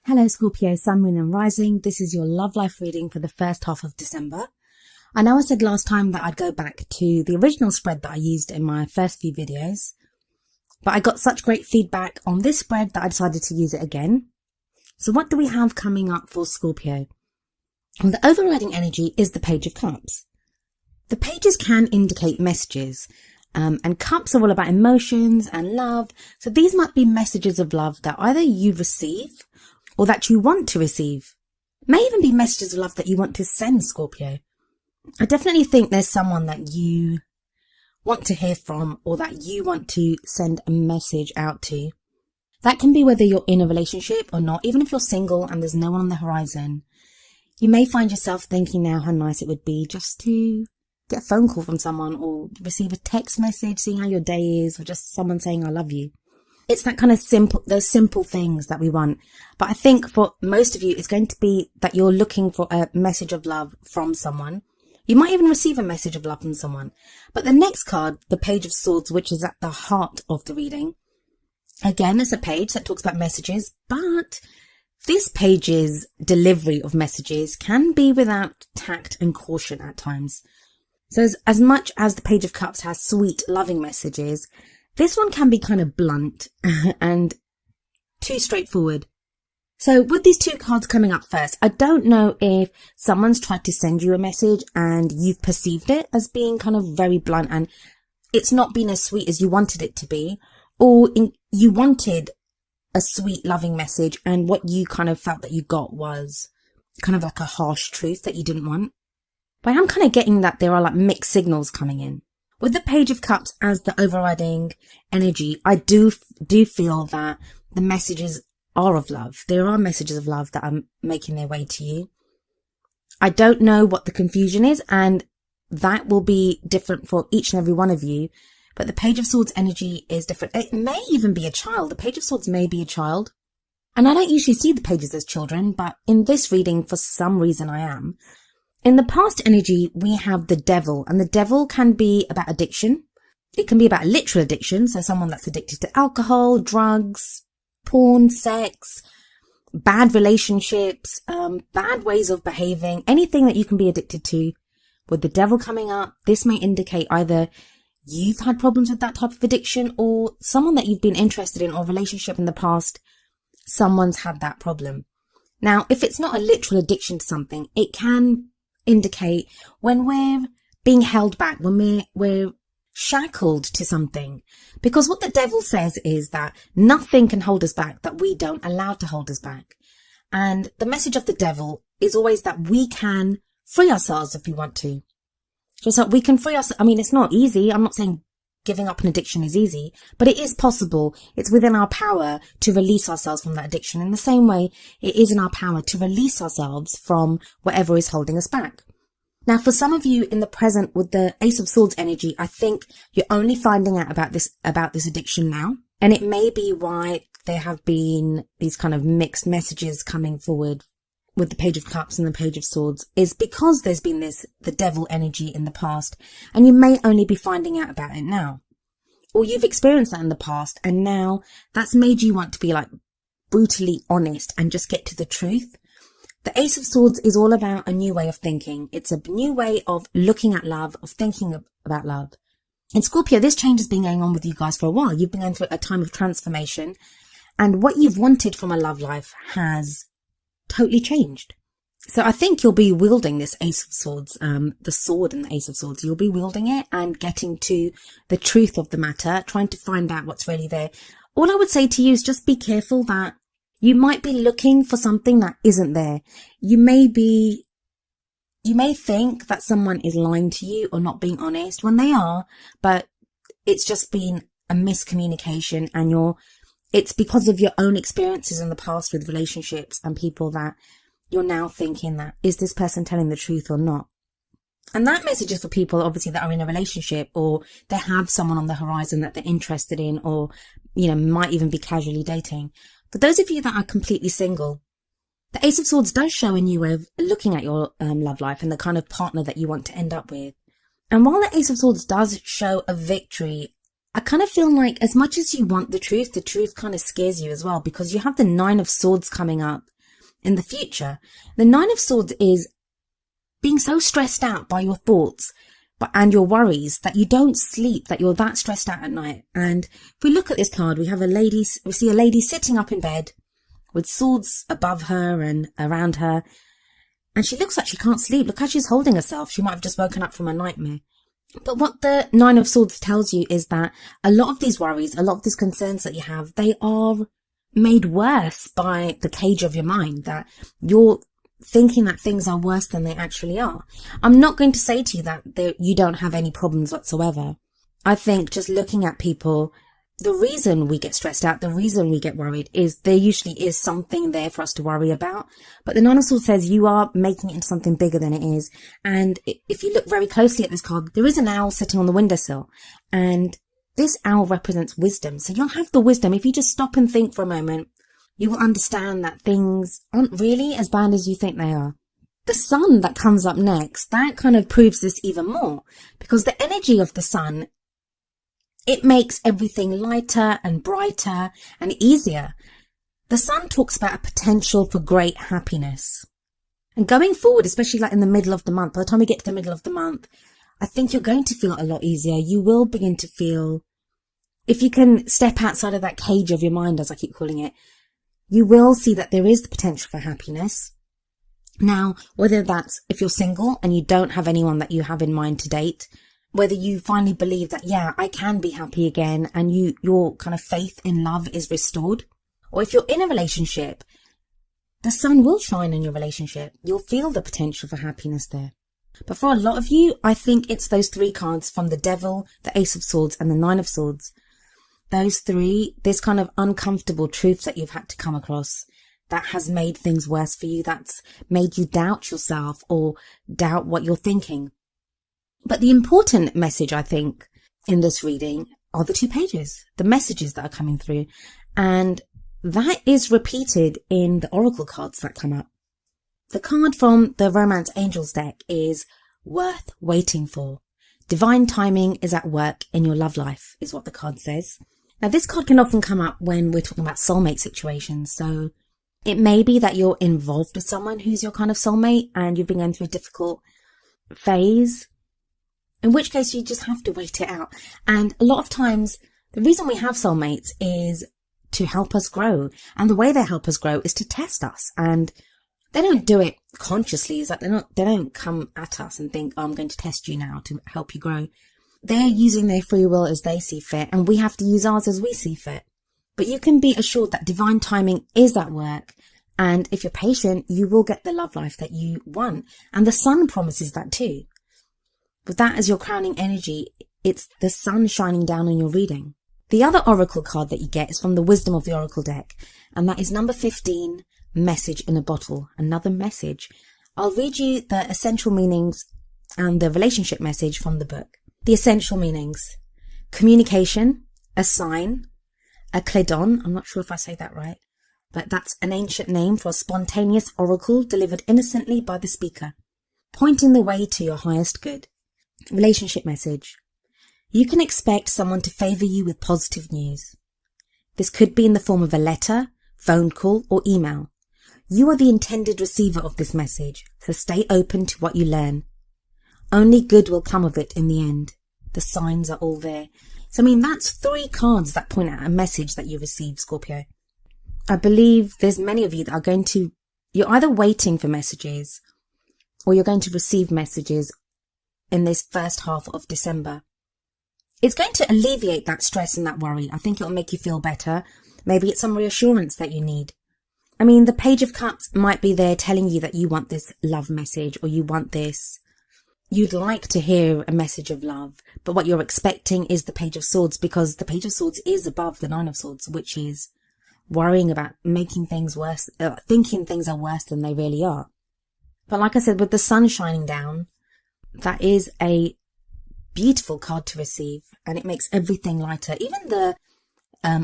Hello Scorpio, Sun, Moon and Rising. This is your love life reading for the first half of December. I know I said last time that I'd go back to the original spread that I used in my first few videos, but I got such great feedback on this spread that I decided to use it again. So what do we have coming up for Scorpio? And the overriding energy is the Page of Cups. The pages can indicate messages, and cups are all about emotions and love. So these might be messages of love that either you receive or that you want to receive. May even be messages of love that you want to send, Scorpio. I definitely think there's someone that you want to hear from or that you want to send a message out to. That can be whether you're in a relationship or not. Even if you're single and there's no one on the horizon, you may find yourself thinking now how nice it would be just to get a phone call from someone or receive a text message, seeing how your day is, or just someone saying, I love you. It's that kind of those simple things that we want. But I think for most of you, it's going to be that you're looking for a message of love from someone. You might even receive a message of love from someone. But the next card, the Page of Swords, which is at the heart of the reading, again, it's a page that talks about messages, but this page's delivery of messages can be without tact and caution at times. So as much as the Page of Cups has sweet, loving messages, this one can be kind of blunt and too straightforward. So with these two cards coming up first, I don't know if someone's tried to send you a message and you've perceived it as being kind of very blunt and it's not been as sweet as you wanted it to be, or you wanted a sweet, loving message and what you kind of felt that you got was kind of like a harsh truth that you didn't want. But I am kind of getting that there are like mixed signals coming in. With the Page of Cups as the overriding energy, I do feel that the messages are of love. There are messages of love that are making their way to you. I don't know what the confusion is, and that will be different for each and every one of you. But the Page of Swords energy is different. It may even be a child. The Page of Swords may be a child. And I don't usually see the pages as children, but in this reading, for some reason I am. In the past energy, we have the Devil, and the Devil can be about addiction. It can be about literal addiction, so someone that's addicted to alcohol, drugs, porn, sex, bad relationships, bad ways of behaving, anything that you can be addicted to. With the Devil coming up, this may indicate either you've had problems with that type of addiction or someone that you've been interested in or a relationship in the past, someone's had that problem. Now, if it's not a literal addiction to something, it can indicate when we're being held back, when we're shackled to something. Because what the Devil says is that nothing can hold us back that we don't allow to hold us back. And the message of the Devil is always that we can free ourselves if we want to. Just like we can free ourselves. I mean, it's not easy. I'm not saying giving up an addiction is easy, but it is possible. It's within our power to release ourselves from that addiction. In the same way, it is in our power to release ourselves from whatever is holding us back. Now, for some of you in the present with the Ace of Swords energy, I think you're only finding out about this addiction now. And it may be why there have been these kind of mixed messages coming forward with the Page of Cups and the Page of Swords, is because there's been the Devil energy in the past, and you may only be finding out about it now. Or you've experienced that in the past, and now that's made you want to be like brutally honest and just get to the truth. The Ace of Swords is all about a new way of thinking. It's a new way of looking at love, of thinking about love. In Scorpio, this change has been going on with you guys for a while. You've been going through a time of transformation, and what you've wanted from a love life has totally changed. So I think you'll be wielding this Ace of Swords, the sword and the Ace of Swords. You'll be wielding it and getting to the truth of the matter, trying to find out what's really there. All I would say to you is just be careful that you might be looking for something that isn't there. You may think that someone is lying to you or not being honest when they are, but it's just been a miscommunication, and it's because of your own experiences in the past with relationships and people that you're now thinking that, is this person telling the truth or not? And that message is for people, obviously, that are in a relationship or they have someone on the horizon that they're interested in, or, might even be casually dating. For those of you that are completely single, the Ace of Swords does show a new way of looking at your love life and the kind of partner that you want to end up with. And while the Ace of Swords does show a victory, I kind of feel like as much as you want the truth kind of scares you as well, because you have the Nine of Swords coming up in the future. The Nine of Swords is being so stressed out by your thoughts and your worries that you don't sleep, that you're that stressed out at night. And if we look at this card, we see a lady sitting up in bed with swords above her and around her. And she looks like she can't sleep. Look how she's holding herself. She might have just woken up from a nightmare. But what the Nine of Swords tells you is that a lot of these worries, a lot of these concerns that you have, they are made worse by the cage of your mind, that you're thinking that things are worse than they actually are. I'm not going to say to you that you don't have any problems whatsoever. I think just looking at people, the reason we get stressed out, the reason we get worried is there usually is something there for us to worry about. But the Nine of Swords says you are making it into something bigger than it is. And if you look very closely at this card, there is an owl sitting on the windowsill. And this owl represents wisdom. So you'll have the wisdom. If you just stop and think for a moment, you will understand that things aren't really as bad as you think they are. The sun that comes up next, that kind of proves this even more, because the energy of the sun, it makes everything lighter and brighter and easier. The sun talks about a potential for great happiness. And going forward, especially like in the middle of the month, by the time we get to the middle of the month, I think you're going to feel a lot easier. You will begin to feel, if you can step outside of that cage of your mind, as I keep calling it, you will see that there is the potential for happiness. Now, whether that's if you're single and you don't have anyone that you have in mind to date, whether you finally believe that, yeah, I can be happy again, and your kind of faith in love is restored, or if you're in a relationship, the sun will shine in your relationship. You'll feel the potential for happiness there. But for a lot of you, I think it's those three cards from the Devil, the Ace of Swords, and the Nine of Swords. Those three, this kind of uncomfortable truth that you've had to come across that has made things worse for you, that's made you doubt yourself or doubt what you're thinking. But the important message, I think, in this reading are the 2 pages, the messages that are coming through. And that is repeated in the oracle cards that come up. The card from the Romance Angels deck is worth waiting for. Divine timing is at work in your love life, is what the card says. Now, this card can often come up when we're talking about soulmate situations. So it may be that you're involved with someone who's your kind of soulmate and you've been going through a difficult phase, in which case you just have to wait it out. And a lot of times, the reason we have soulmates is to help us grow. And the way they help us grow is to test us. And they don't do it consciously. It's like they don't come at us and think, oh, I'm going to test you now to help you grow. They're using their free will as they see fit, and we have to use ours as we see fit. But you can be assured that divine timing is at work, and if you're patient, you will get the love life that you want. And the sun promises that too. With that as your crowning energy, it's the sun shining down on your reading. The other oracle card that you get is from the Wisdom of the Oracle deck, and that is number 15, Message in a Bottle, another message. I'll read you the essential meanings and the relationship message from the book. The essential meanings: communication, a sign, a cledon, I'm not sure if I say that right, but that's an ancient name for a spontaneous oracle delivered innocently by the speaker, pointing the way to your highest good. Relationship message: you can expect someone to favour you with positive news. This could be in the form of a letter, phone call, or email. You are the intended receiver of this message, so stay open to what you learn. Only good will come of it in the end. The signs are all there. So, I mean, that's 3 cards that point at a message that you received, Scorpio. I believe there's many of you that are you're either waiting for messages or you're going to receive messages in this first half of December. It's going to alleviate that stress and that worry. I think it'll make you feel better. Maybe it's some reassurance that you need. I mean, the Page of Cups might be there telling you that you want this love message, or you want this. You'd like to hear a message of love, but what you're expecting is the Page of Swords, because the Page of Swords is above the Nine of Swords, which is worrying about making things worse, thinking things are worse than they really are. But like I said, with the sun shining down, that is a beautiful card to receive, and it makes everything lighter. Even the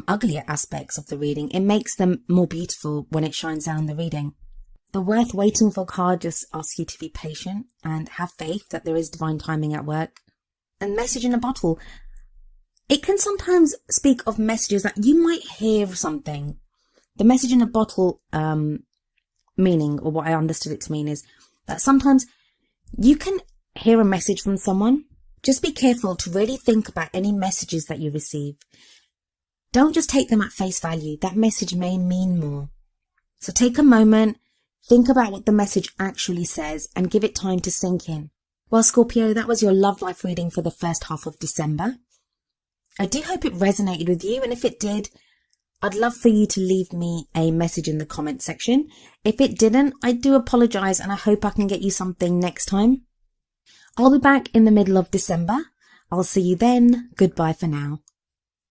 uglier aspects of the reading, it makes them more beautiful when it shines down the reading. The worth waiting for card just asks you to be patient and have faith that there is divine timing at work. And message in a bottle, it can sometimes speak of messages that you might hear something. The message in a bottle meaning, or what I understood it to mean, is that sometimes you can hear a message from someone. Just be careful to really think about any messages that you receive. Don't just take them at face value. That message may mean more. So take a moment, think about what the message actually says, and give it time to sink in. Well, Scorpio, that was your love life reading for the first half of December. I do hope it resonated with you, and if it did, I'd love for you to leave me a message in the comment section. If it didn't, I do apologise, and I hope I can get you something next time. I'll be back in the middle of December. I'll see you then. Goodbye for now.